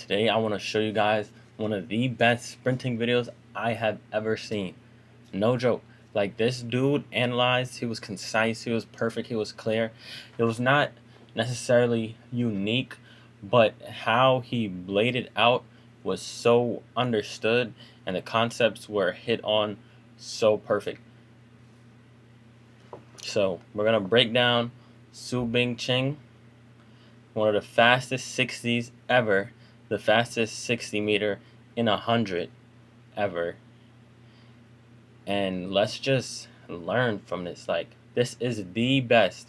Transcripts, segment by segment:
Today I want to show you guys one of the best sprinting videos I have ever seen. No joke. Like, this dude analyzed, he was concise, he was perfect, he was clear. It was not necessarily unique, but how he laid it out was so understood and the concepts were hit on so perfect. So we're going to break down Su Bing Ching, one of the fastest 60s ever, the fastest 60 meter in 100 ever. And let's just learn from this. Like, this is the best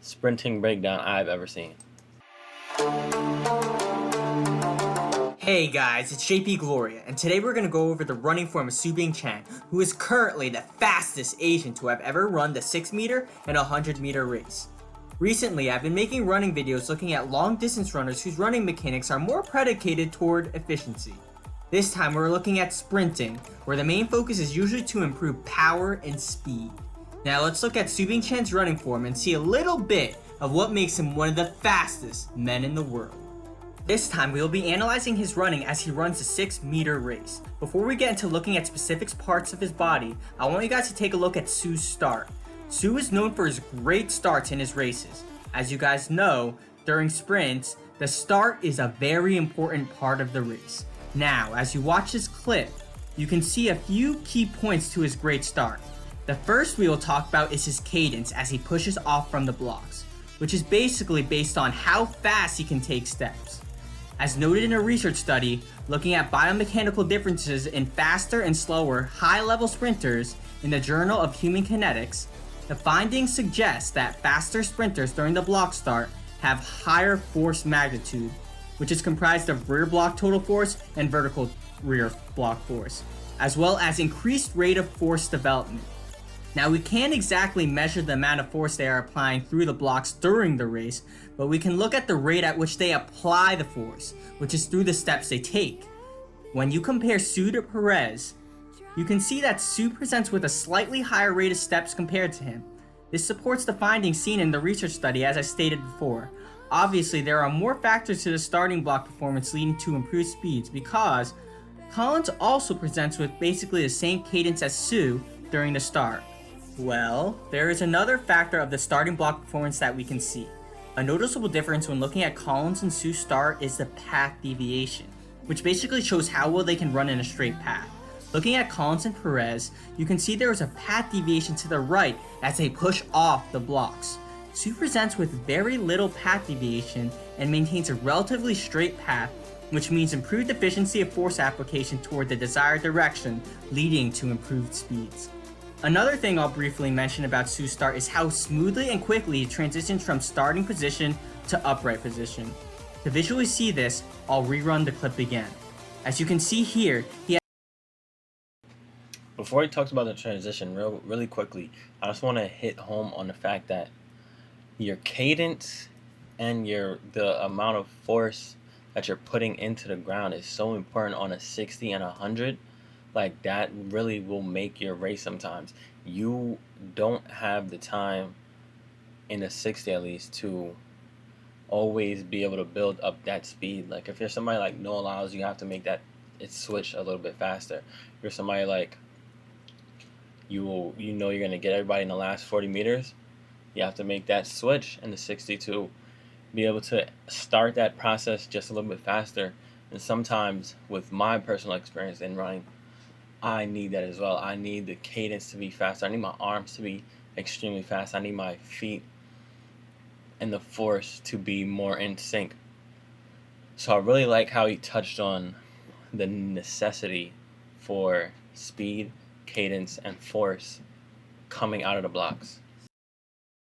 sprinting breakdown I've ever seen. Hey guys, it's JP Gloria, and today we're going to go over the running form of Su Bing Chang, who is currently the fastest Asian to have ever run the 6 meter and 100 meter race. Recently, I've been making running videos looking at long distance runners whose running mechanics are more predicated toward efficiency. This time we're looking at sprinting, where the main focus is usually to improve power and speed. Now let's look at Su Bing Chang's running form and see a little bit of what makes him one of the fastest men in the world. This time we will be analyzing his running as he runs the 6 meter race. Before we get into looking at specific parts of his body, I want you guys to take a look at Su's start. Su is known for his great starts in his races. As you guys know, during sprints, the start is a very important part of the race. Now, as you watch this clip, you can see a few key points to his great start. The first we will talk about is his cadence as he pushes off from the blocks, which is basically based on how fast he can take steps. As noted in a research study looking at biomechanical differences in faster and slower high-level sprinters in the Journal of Human Kinetics, the findings suggest that faster sprinters during the block start have higher force magnitude, which is comprised of rear block total force and vertical rear block force, as well as increased rate of force development. Now, we can't exactly measure the amount of force they are applying through the blocks during the race, but we can look at the rate at which they apply the force, which is through the steps they take. When you compare Su to Perez, you can see that Su presents with a slightly higher rate of steps compared to him. This supports the findings seen in the research study, as I stated before. Obviously, there are more factors to the starting block performance leading to improved speeds, because Collins also presents with basically the same cadence as Su during the start. Well, there is another factor of the starting block performance that we can see. A noticeable difference when looking at Collins and Su's start is the path deviation, which basically shows how well they can run in a straight path. Looking at Collins and Perez, you can see there is a path deviation to the right as they push off the blocks. Su presents with very little path deviation and maintains a relatively straight path, which means improved efficiency of force application toward the desired direction, leading to improved speeds. Another thing I'll briefly mention about Su's start is how smoothly and quickly he transitions from starting position to upright position. To visually see this, I'll rerun the clip again. As you can see here, Before he talks about the transition really quickly, I just want to hit home on the fact that your cadence and the amount of force that you're putting into the ground is so important on a 60 and 100. Like, that really will make your race sometimes. You don't have the time in a 60 at least to always be able to build up that speed. Like, if you're somebody like Noah Lyles, you have to make that it switch a little bit faster. If you're somebody like you're going to get everybody in the last 40 meters, you have to make that switch in the 60 to be able to start that process just a little bit faster. And sometimes, with my personal experience in running, I need that as well. I need the cadence to be faster. I need my arms to be extremely fast. I need my feet and the force to be more in sync. So I really like how he touched on the necessity for speed, cadence, and force coming out of the blocks.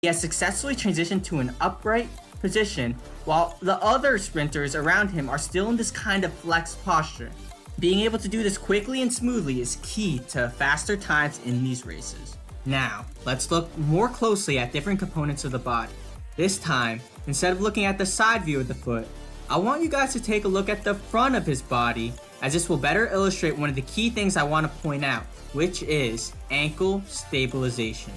he has successfully transitioned to an upright position, while the other sprinters around him are still in this kind of flexed posture. Being able to do this quickly and smoothly is key to faster times in these races. Now, let's look more closely at different components of the body. This time, instead of looking at the side view of the foot, I want you guys to take a look at the front of his body, as this will better illustrate one of the key things I want to point out, which is ankle stabilization.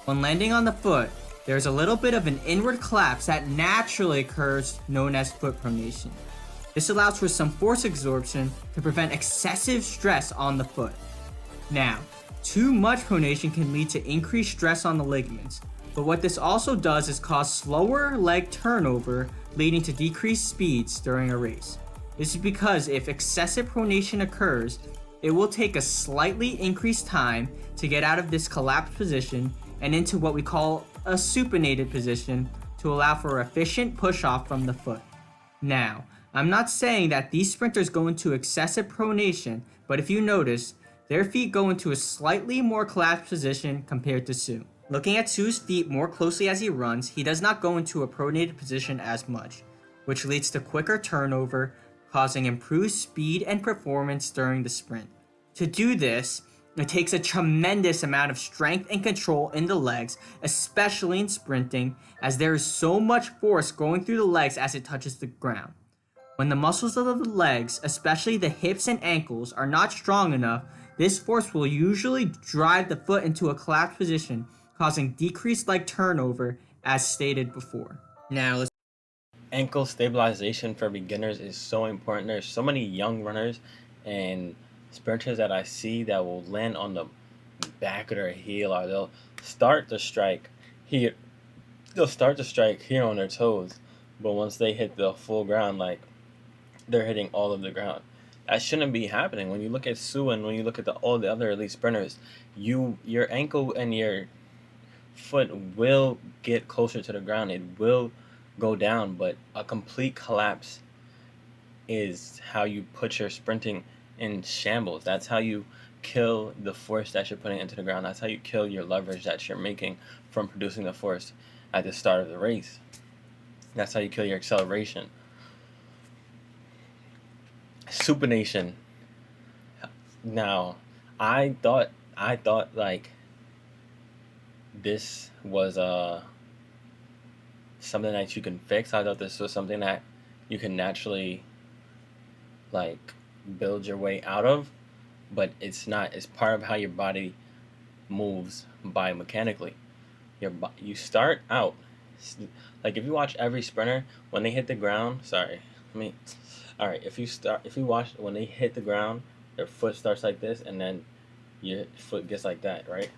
When landing on the foot, there's a little bit of an inward collapse that naturally occurs, known as foot pronation. This allows for some force absorption to prevent excessive stress on the foot. Now, too much pronation can lead to increased stress on the ligaments, but what this also does is cause slower leg turnover, leading to decreased speeds during a race. This is because if excessive pronation occurs, it will take a slightly increased time to get out of this collapsed position and into what we call a supinated position to allow for efficient push-off from the foot. Now, I'm not saying that these sprinters go into excessive pronation, but if you notice, their feet go into a slightly more collapsed position compared to Sue. Looking at Sue's feet more closely as he runs, he does not go into a pronated position as much, which leads to quicker turnover, causing improved speed and performance during the sprint. To do this, it takes a tremendous amount of strength and control in the legs, especially in sprinting, as there is so much force going through the legs as it touches the ground. When the muscles of the legs, especially the hips and ankles, are not strong enough, this force will usually drive the foot into a collapsed position, causing decreased leg turnover as stated before. Now, Ankle stabilization for beginners is so important. There's so many young runners and sprinters that I see that will land on the back of their heel, or they'll start the strike here. They'll start the strike here on their toes, but once they hit the full ground, like they're hitting all of the ground. That shouldn't be happening. When you look at Sue and when you look at all the other elite sprinters, your ankle and your foot will get closer to the ground. It will go down, but a complete collapse is how you put your sprinting in shambles. That's how you kill the force that you're putting into the ground. That's how you kill your leverage that you're making from producing the force at the start of the race. That's how you kill your acceleration. Supination. Now, I thought like this was something that you can fix. I thought this was something that you can naturally like build your way out of, but it's not. It's part of how your body moves biomechanically. You start out like if you watch every sprinter when they hit the ground. If you watch when they hit the ground, their foot starts like this, and then your foot gets like that, right?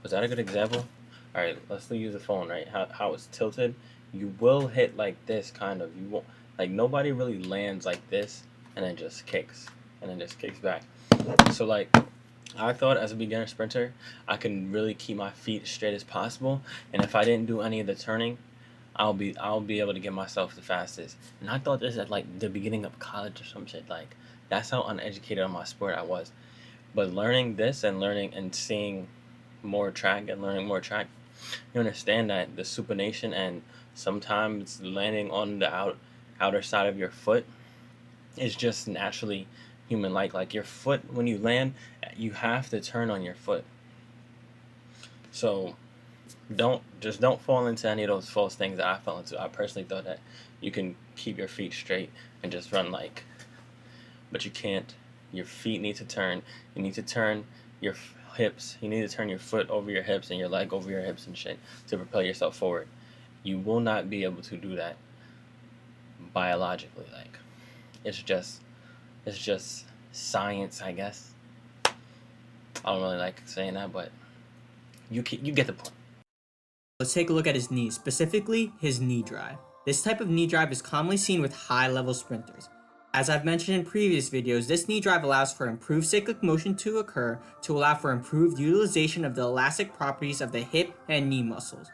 Was that a good example? All right, let's use the phone, right? How it's tilted. You will hit like this, kind of. You won't, like, nobody really lands like this and then just kicks back. So like, I thought as a beginner sprinter, I can really keep my feet straight as possible, and if I didn't do any of the turning, I'll be able to get myself the fastest. And I thought this at like the beginning of college or some shit. Like, that's how uneducated on my sport I was. But learning this and seeing more track and learning more track, you understand that the supination and sometimes landing on the outer side of your foot is just naturally human-like. Like your foot, when you land, you have to turn on your foot. So don't fall into any of those false things that I fell into. I personally thought that you can keep your feet straight and just run like, but you can't. Your feet need to turn. You need to turn your hips. You need to turn your foot over your hips and your leg over your hips and shit to propel yourself forward. You will not be able to do that biologically. Like, it's just science, I guess. I don't really like saying that, but you get the point. let's take a look at his knees, specifically his knee drive. This type of knee drive is commonly seen with high-level sprinters. As I've mentioned in previous videos, this knee drive allows for improved cyclic motion to occur to allow for improved utilization of the elastic properties of the hip and knee muscles.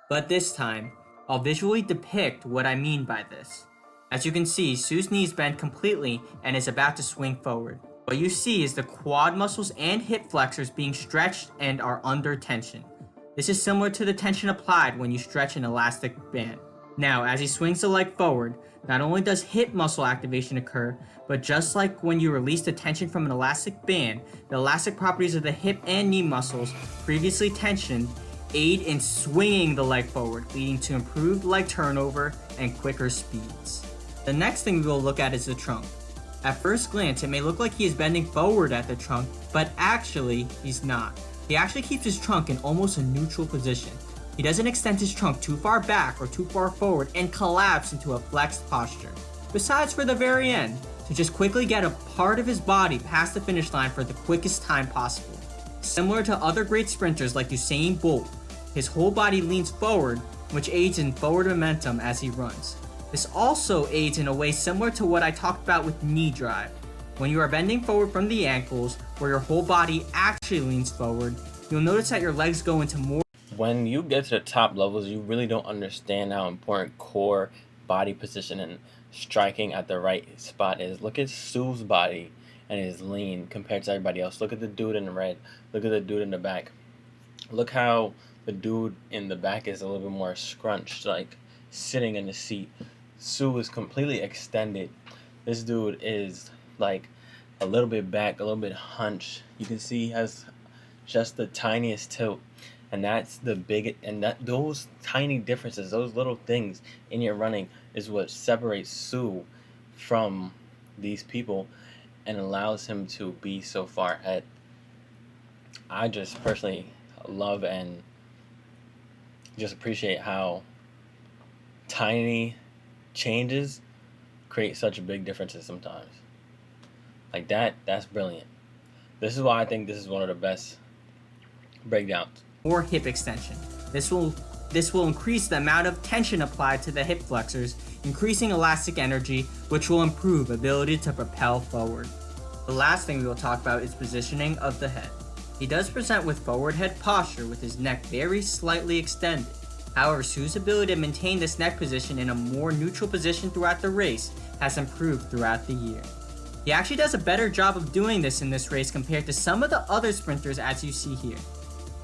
But this time, I'll visually depict what I mean by this. As you can see, Sue's knees bend completely and is about to swing forward. What you see is the quad muscles and hip flexors being stretched and are under tension. This is similar to the tension applied when you stretch an elastic band. Now, as he swings the leg forward, not only does hip muscle activation occur, but just like when you release the tension from an elastic band, the elastic properties of the hip and knee muscles previously tensioned aid in swinging the leg forward, leading to improved leg turnover and quicker speeds. The next thing we will look at is the trunk. At first glance, it may look like he is bending forward at the trunk, but actually, he's not. He actually keeps his trunk in almost a neutral position. He doesn't extend his trunk too far back or too far forward and collapse into a flexed posture. besides for the very end, to just quickly get a part of his body past the finish line for the quickest time possible. Similar to other great sprinters like Usain Bolt, his whole body leans forward, which aids in forward momentum as he runs. This also aids in a way similar to what I talked about with knee drive. When you are bending forward from the ankles, where your whole body actually leans forward, you'll notice that your legs go into more. When you get to the top levels, you really don't understand how important core, body position, and striking at the right spot is. Look at Sue's body and his lean compared to everybody else. Look at the dude in the red. Look at the dude in the back. Look how the dude in the back is a little bit more scrunched, like sitting in the seat. Sue is completely extended. This dude is like a little bit back, a little bit hunched. You can see he has just the tiniest tilt. And that's the big, and that those tiny differences, those little things in your running is what separates Sue from these people and allows him to be so far ahead. I just personally love and just appreciate how tiny changes create such big differences sometimes. Like that's brilliant. This is why I think this is one of the best breakdowns. More hip extension. This will increase the amount of tension applied to the hip flexors, increasing elastic energy, which will improve ability to propel forward. The last thing we will talk about is positioning of the head. He does present with forward head posture with his neck very slightly extended. However, Sue's ability to maintain this neck position in a more neutral position throughout the race has improved throughout the year. He actually does a better job of doing this in this race compared to some of the other sprinters as you see here.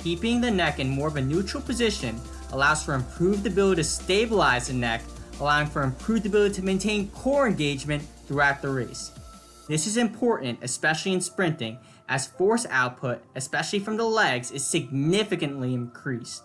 Keeping the neck in more of a neutral position allows for improved ability to stabilize the neck, allowing for improved ability to maintain core engagement throughout the race. This is important, especially in sprinting, as force output, especially from the legs, is significantly increased.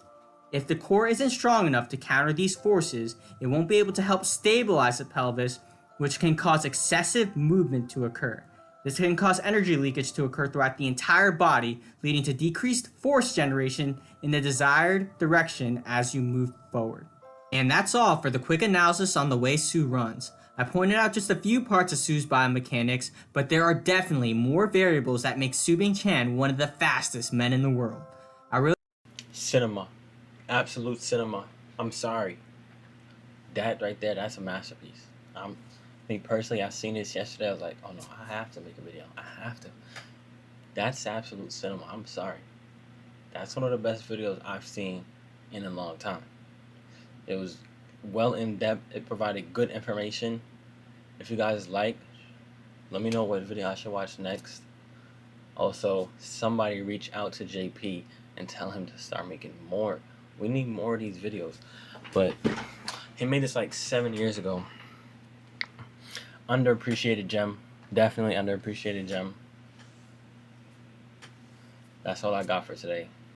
If the core isn't strong enough to counter these forces, it won't be able to help stabilize the pelvis, which can cause excessive movement to occur. This can cause energy leakage to occur throughout the entire body, leading to decreased force generation in the desired direction as you move forward. And that's all for the quick analysis on the way Sue runs. I pointed out just a few parts of Sue's biomechanics, but there are definitely more variables that make Subing Chan one of the fastest men in the world. Cinema. Absolute cinema. I'm sorry. That right there, that's a masterpiece. Me personally, I seen this yesterday. I was like, oh no, I have to make a video. I have to. That's absolute cinema. I'm sorry. That's one of the best videos I've seen in a long time. It was well in depth. It provided good information. If you guys like, let me know what video I should watch next. Also, somebody reach out to JP and tell him to start making more. We need more of these videos. But he made this like 7 years ago. Underappreciated gem. Definitely underappreciated gem. That's all I got for today.